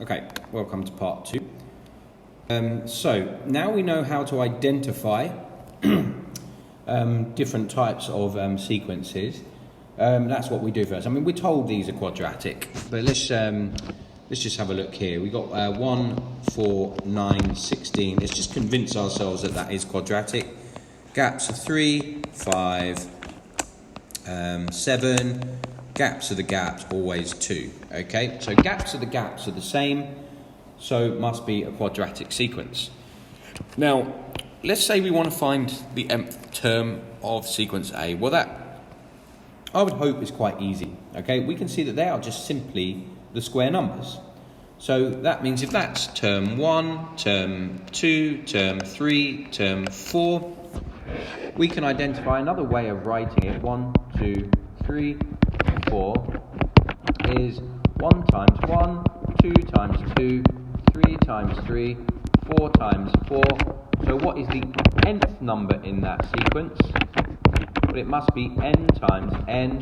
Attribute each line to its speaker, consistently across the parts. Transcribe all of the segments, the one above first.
Speaker 1: Okay, welcome to part 2. So now we know how to identify different types of sequences. That's what we do first. I mean, we're told these are quadratic, but let's just have a look here. We got 1, 4, 9, 16. Let's just convince ourselves that that is quadratic. Gaps of 3, 5, 7. Gaps of the gaps, always 2. Okay, so gaps of the gaps are the same, so it must be a quadratic sequence. Now, let's say we want to find the nth term of sequence A. Well, that I would hope is quite easy. Okay, we can see that they are just simply the square numbers. So that means if that's term 1, term 2, term 3, term 4, we can identify another way of writing it. 1, 2, 3, 4 is 1 times 1, 2 times 2, 3 times 3, 4 times 4. So what is the nth number in that sequence? Well, it must be n times n,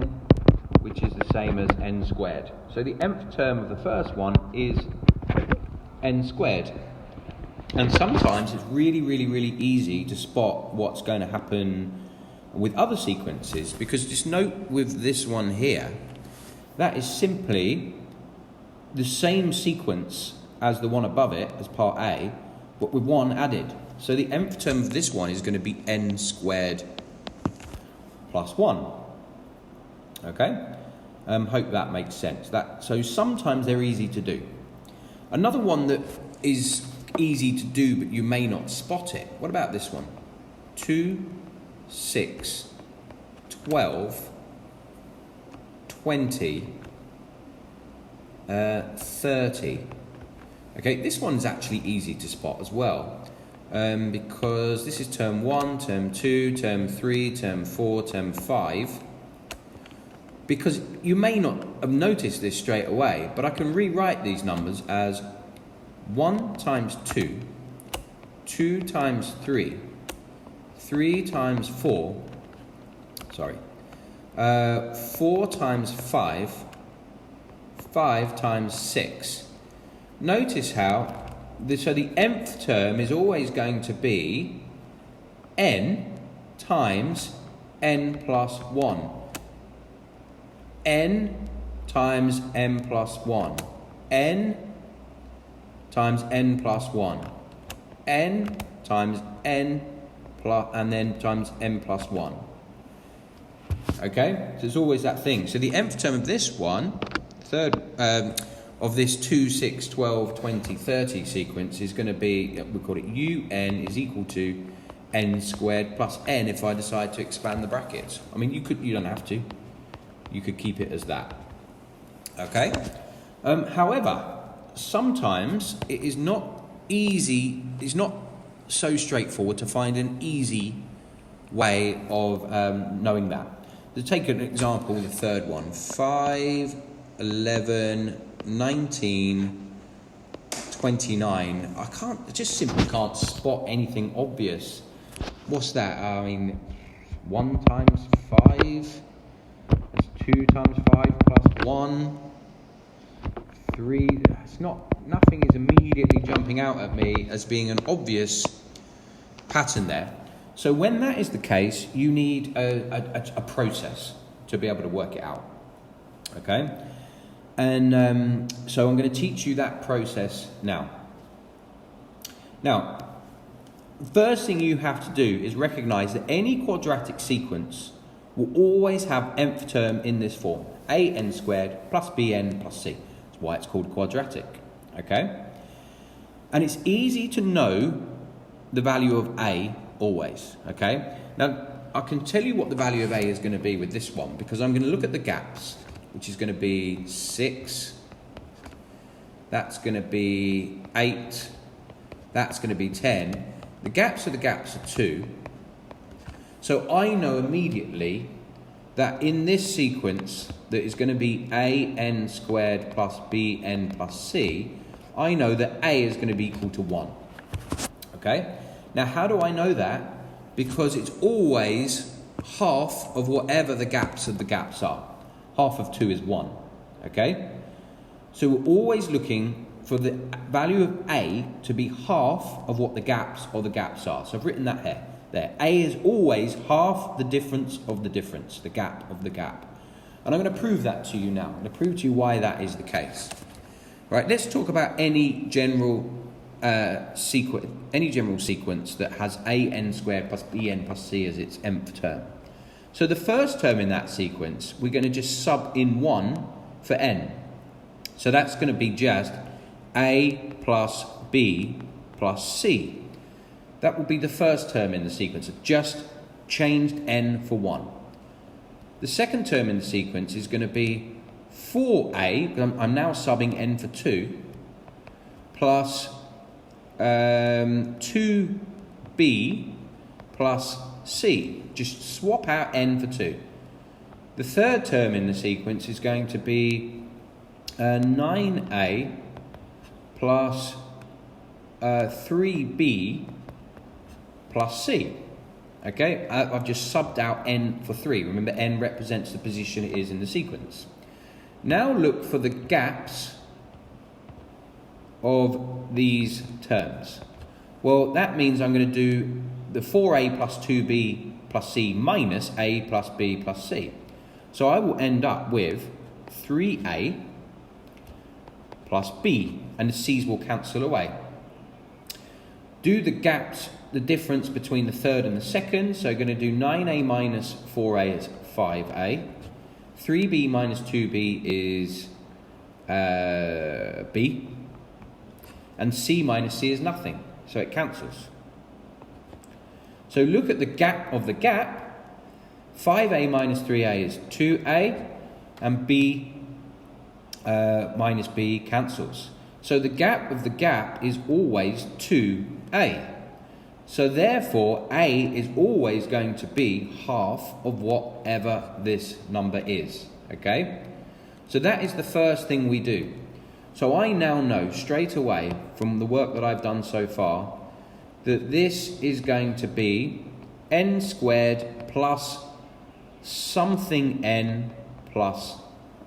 Speaker 1: which is the same as n squared. So the nth term of the first one is n squared. And sometimes it's really easy to spot what's going to happen with other sequences, because just note with this one here, that is simply the same sequence as the one above it, as part A, but with 1 added. So the nth term of this one is going to be n squared plus 1. Okay? Hope that makes sense. So sometimes they're easy to do. Another one that is easy to do, but you may not spot it. What about this one? 2, 6, 12, 20, 30. Okay, this one's actually easy to spot as well, because this is term 1, term 2, term 3, term 4, term 5. Because you may not have noticed this straight away, but I can rewrite these numbers as 1 times 2, 2 times 3, 3 times 4, 4 times 5, 5 times 6. Notice how, so the nth term is always going to be n times n plus 1. N times n plus 1. N times n plus 1. N times n plus, and then times n plus 1. Okay, so there's always that thing. So the nth term of this one, of this 2, 6, 12, 20, 30 sequence is going to be, we call it un is equal to n squared plus n if I decide to expand the brackets. I mean, you don't have to. You could keep it as that. Okay? However, sometimes it is not easy, it's not so straightforward to find an easy way of knowing that. To take an example, the third one, 5, 11, 19, 29. I just simply can't spot anything obvious. What's that? I mean, 1 times 5, that's 2 times 5 plus 1, 3. Nothing is immediately jumping out at me as being an obvious pattern there. So when that is the case, you need a process to be able to work it out. Okay? And so I'm going to teach you that process now. Now, first thing you have to do is recognize that any quadratic sequence will always have nth term in this form. an squared plus bn plus c. That's why it's called quadratic. Okay? And it's easy to know the value of a always. Okay? Now, I can tell you what the value of a is going to be with this one, because I'm going to look at the gaps, which is going to be 6, that's going to be 8, that's going to be 10. The gaps of the gaps are 2. So I know immediately that in this sequence that is going to be an squared plus bn plus c, I know that a is going to be equal to 1. Okay? Now, how do I know that? Because it's always half of whatever the gaps of the gaps are. Half of 2 is 1. Okay? So we're always looking for the value of A to be half of what the gaps are. So I've written that here. There. A is always half the difference of the difference, the gap of the gap. And I'm going to prove that to you now. I'm going to prove to you why that is the case. Right, let's talk about any general sequence that has an squared plus bn plus c as its nth term. So the first term in that sequence, we're going to just sub in 1 for n. So that's going to be just a plus b plus c. That will be the first term in the sequence. I've just changed n for 1. The second term in the sequence is going to be 4a, because I'm now subbing n for 2, plus 2b plus c. Just swap out n for 2. The third term in the sequence is going to be 9a plus 3b plus c. Okay, I've just subbed out n for 3. Remember, n represents the position it is in the sequence. Now look for the gaps of these terms. Well, that means I'm going to do the 4a plus 2b plus c minus a plus b plus c. So I will end up with 3a plus b, and the c's will cancel away. Do the gaps, the difference between the third and the second. So going to do 9a minus 4a is 5a. 3b minus 2b is b. And c minus c is nothing. So it cancels. So look at the gap of the gap. 5a minus 3a is 2a. And b minus b cancels. So the gap of the gap is always 2a. So therefore, a is always going to be half of whatever this number is. Okay? So that is the first thing we do. So I now know straight away from the work that I've done so far that this is going to be n squared plus something n plus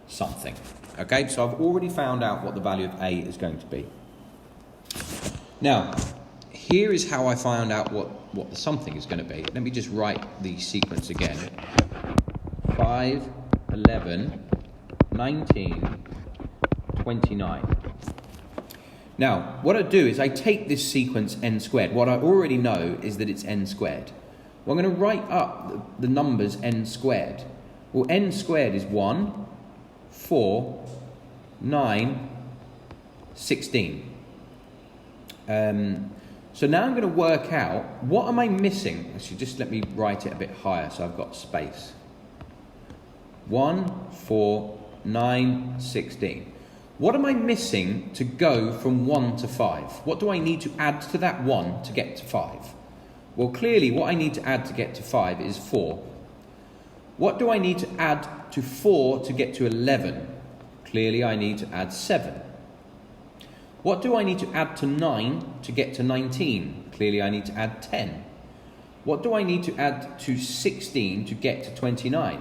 Speaker 1: something. Okay? So I've already found out what the value of a is going to be. Now, here is how I found out what the something is going to be. Let me just write the sequence again. 5, 11, 19, 29. Now, what I do is I take this sequence n squared. What I already know is that it's n squared. Well, I'm going to write up the numbers n squared. Well, n squared is 1, 4, 9, 16. So now I'm going to work out, what am I missing? Actually, just let me write it a bit higher so I've got space. 1, 4, 9, 16. What am I missing to go from 1 to 5? What do I need to add to that 1 to get to 5? Well, clearly what I need to add to get to 5 is 4. What do I need to add to 4 to get to 11? Clearly I need to add 7. What do I need to add to 9 to get to 19? Clearly I need to add 10. What do I need to add to 16 to get to 29?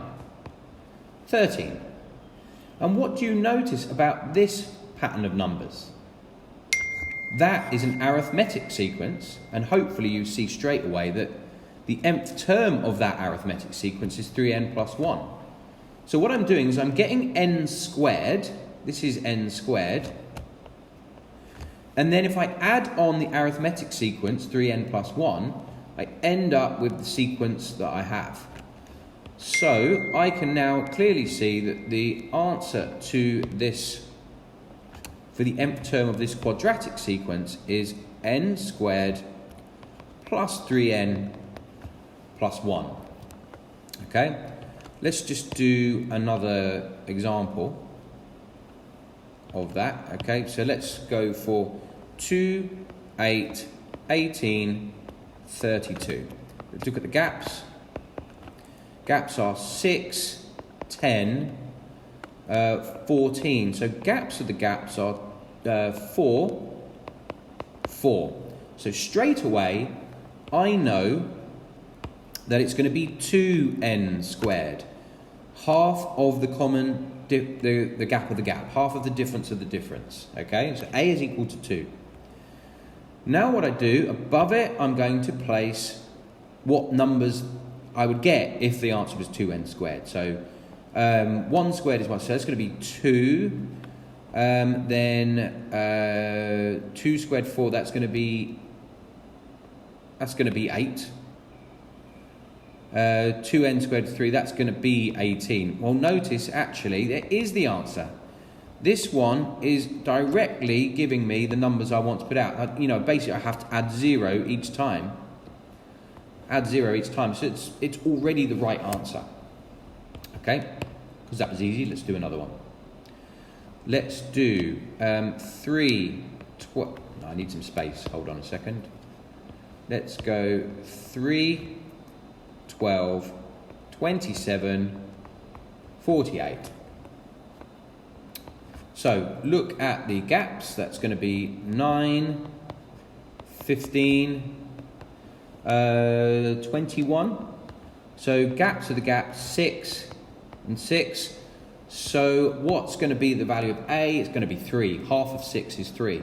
Speaker 1: 13. And what do you notice about this pattern of numbers? That is an arithmetic sequence, and hopefully you see straight away that the nth term of that arithmetic sequence is 3n plus 1. So what I'm doing is I'm getting n squared. This is n squared. And then if I add on the arithmetic sequence, 3n plus 1, I end up with the sequence that I have. So I can now clearly see that the answer to this, for the nth term of this quadratic sequence, is n squared plus 3n plus 1. Okay? Let's just do another example of that. Okay, so let's go for 2, 8, 18, 32. Let's look at the gaps. Gaps are 6, 10, 14. So gaps of the gaps are 4, 4. So straight away, I know that it's going to be 2n squared. Half of the common the gap of the gap, half of the difference of the difference. Okay, so A is equal to 2. Now what I do, above it, I'm going to place what numbers I would get if the answer was 2n squared. So 1 squared is 1, so that's going to be 2. Then 2 squared 4, that's going to be 8. 2n squared 3, that's going to be 18. Well, notice actually there is the answer. This one is directly giving me the numbers I want to put out. Basically I have to add 0 each time. So it's already the right answer. Okay, because that was easy. Let's do another one. Let's do 3. No, I need some space. Hold on a second. Let's go 3, 12, 27, 48. So look at the gaps. That's going to be 9, 15, 21. So gaps are the gaps, 6 and 6. So what's going to be the value of A? It's going to be 3. Half of 6 is 3.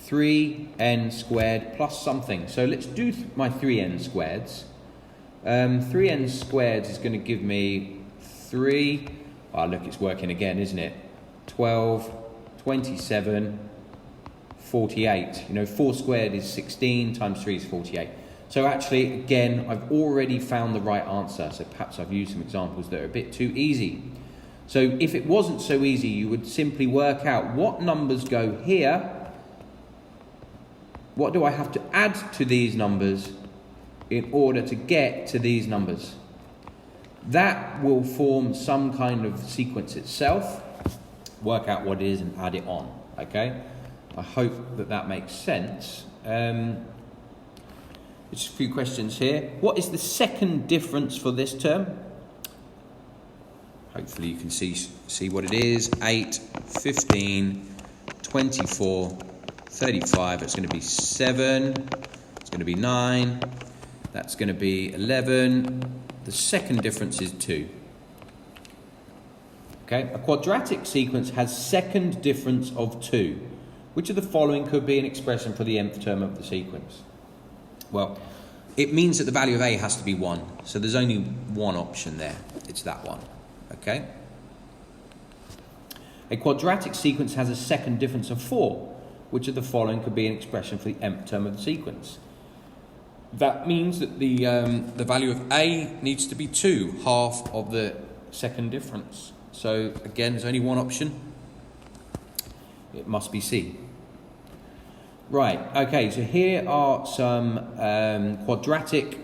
Speaker 1: 3n squared plus something. So let's do my 3n squareds. 3n squared is going to give me 3. Oh, look, it's working again, isn't it? 12, 27, 48. 4 squared is 16 times 3 is 48. So actually, again, I've already found the right answer. So perhaps I've used some examples that are a bit too easy. So if it wasn't so easy, you would simply work out what numbers go here. What do I have to add to these numbers in order to get to these numbers? That will form some kind of sequence itself. Work out what it is and add it on. Okay? I hope that makes sense. Just a few questions here. What is the second difference for this term? Hopefully you can see what it is. 8, 15, 24, 35. It's going to be 7. It's going to be 9. That's going to be 11. The second difference is 2. Okay, a quadratic sequence has second difference of 2. Which of the following could be an expression for the nth term of the sequence? Well, it means that the value of A has to be 1. So there's only one option there. It's that one. Okay? A quadratic sequence has a second difference of 4. Which of the following could be an expression for the nth term of the sequence? That means that the value of A needs to be 2, half of the second difference. So again, there's only one option. It must be C. Right, okay, so here are some quadratic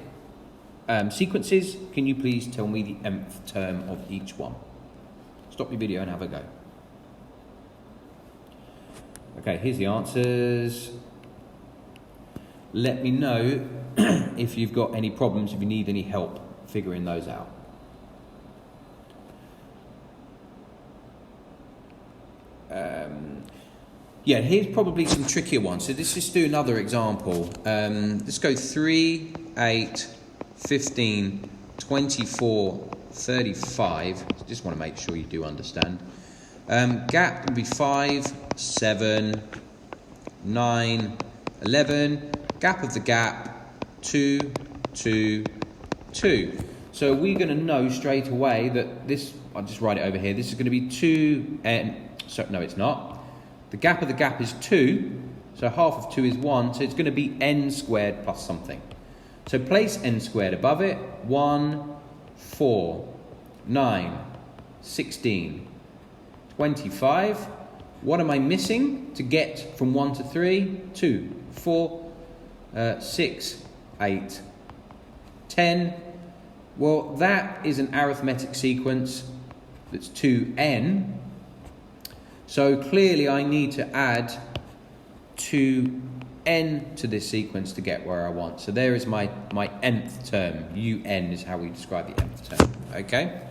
Speaker 1: sequences. Can you please tell me the nth term of each one? Stop your video and have a go. Okay, here's the answers. Let me know if you've got any problems, if you need any help figuring those out. Yeah, here's probably some trickier ones. So let's just do another example. Let's go 3, 8, 15, 24, 35. Just want to make sure you do understand. Gap would be 5, 7, 9, 11. Gap of the gap, 2, 2, 2. So we're going to know straight away that this, I'll just write it over here, this is going to be 2n, so no it's not. The gap of the gap is 2, so half of 2 is 1, so it's going to be n squared plus something. So place n squared above it, 1, 4, 9, 16, 25. What am I missing to get from 1 to 3? 2, 4, 6, 8, 10. Well, that is an arithmetic sequence that's 2n. So clearly I need to add 2n to this sequence to get where I want. So there is my nth term. Un is how we describe the nth term. Okay?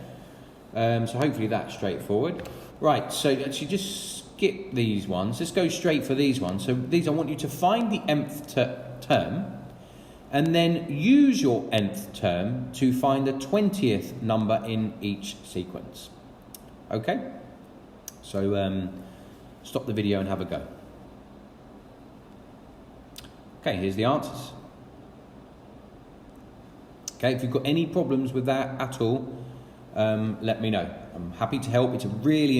Speaker 1: So hopefully that's straightforward. Right, so actually just skip these ones. Let's go straight for these ones. So these, I want you to find the nth term and then use your nth term to find the 20th number in each sequence. Okay? So stop the video and have a go. Okay, here's the answers. Okay, if you've got any problems with that at all, let me know. I'm happy to help. It's a really